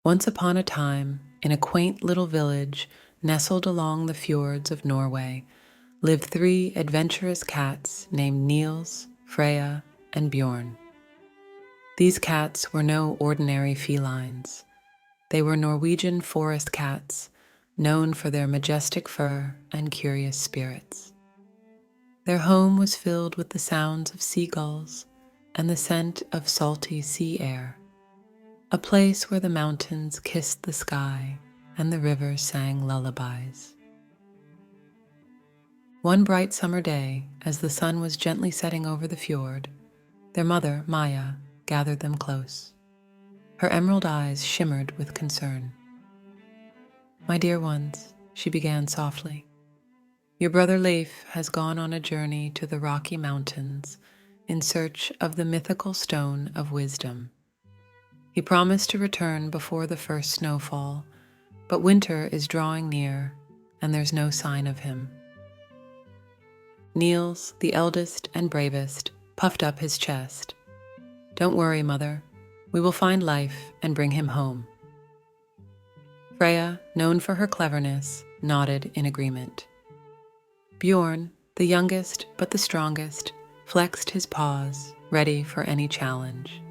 Once upon a time, in a quaint little village nestled along the fjords of Norway, lived three adventurous cats named Nils, Freya, and Bjorn. These cats were no ordinary felines. They were Norwegian forest cats, known for their majestic fur and curious spirits. Their home was filled with the sounds of seagulls and the scent of salty sea air, a place where the mountains kissed the sky and the rivers sang lullabies. One bright summer day, as the sun was gently setting over the fjord, their mother, Maya, gathered them close. Her emerald eyes shimmered with concern. "My dear ones," she began softly, "your brother Leif has gone on a journey to the Rocky Mountains in search of the mythical stone of wisdom. He promised to return before the first snowfall, but winter is drawing near and there's no sign of him." Nils, the eldest and bravest, puffed up his chest. "Don't worry, Mother. We will find Leif and bring him home." Freya, known for her cleverness, nodded in agreement. Bjorn, the youngest but the strongest, flexed his paws, ready for any challenge.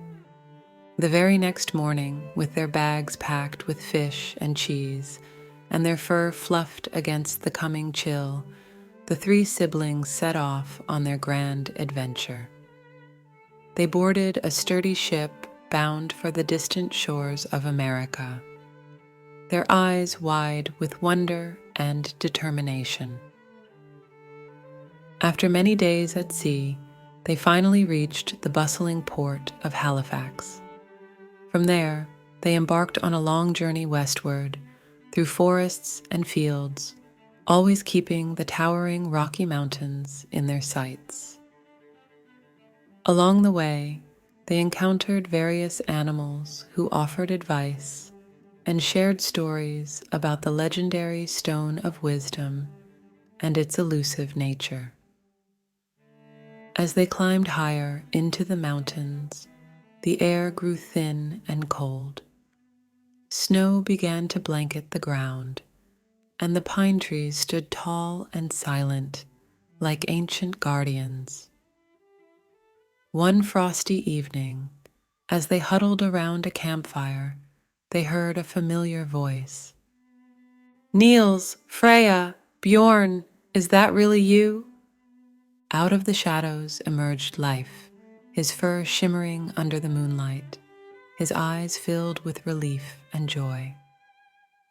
The very next morning, with their bags packed with fish and cheese, and their fur fluffed against the coming chill, the three siblings set off on their grand adventure. They boarded a sturdy ship bound for the distant shores of America, their eyes wide with wonder and determination. After many days at sea, they finally reached the bustling port of Halifax. From there, they embarked on a long journey westward, through forests and fields, always keeping the towering Rocky Mountains in their sights. Along the way, they encountered various animals who offered advice and shared stories about the legendary Stone of Wisdom and its elusive nature. As they climbed higher into the mountains, the air grew thin and cold. Snow began to blanket the ground, and the pine trees stood tall and silent, like ancient guardians. One frosty evening, as they huddled around a campfire, they heard a familiar voice. "Nils, Freya, Bjorn, is that really you?" Out of the shadows emerged Leif, his fur shimmering under the moonlight, his eyes filled with relief and joy.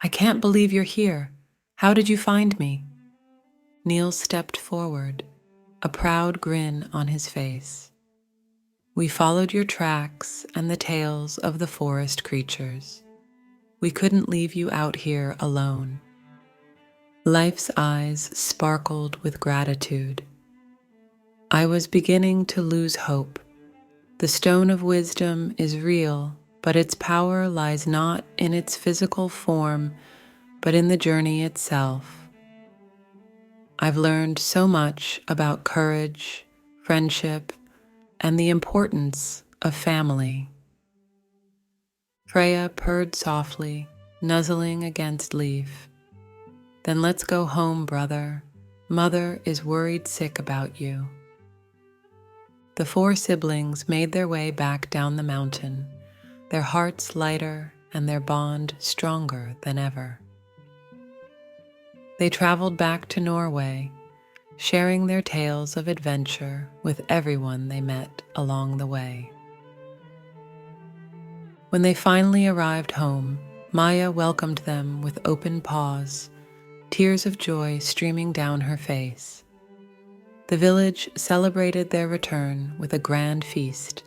"I can't believe you're here. How did you find me?" Nils stepped forward, a proud grin on his face. "We followed your tracks and the tales of the forest creatures. We couldn't leave you out here alone." Leif's eyes sparkled with gratitude. "I was beginning to lose hope. The Stone of Wisdom is real, but its power lies not in its physical form, but in the journey itself. I've learned so much about courage, friendship, and the importance of family." Freya purred softly, nuzzling against Leif. "Then let's go home, brother. Mother is worried sick about you." The four siblings made their way back down the mountain, their hearts lighter and their bond stronger than ever. They traveled back to Norway, sharing their tales of adventure with everyone they met along the way. When they finally arrived home, Maya welcomed them with open paws, tears of joy streaming down her face. The village celebrated their return with a grand feast,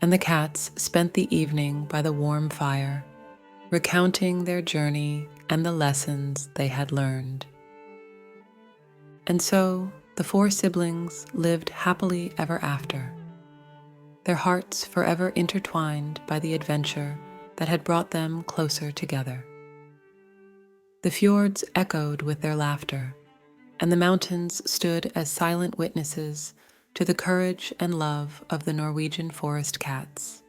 and the cats spent the evening by the warm fire, recounting their journey and the lessons they had learned. And so the four siblings lived happily ever after, their hearts forever intertwined by the adventure that had brought them closer together. The fjords echoed with their laughter, and the mountains stood as silent witnesses to the courage and love of the Norwegian forest cats.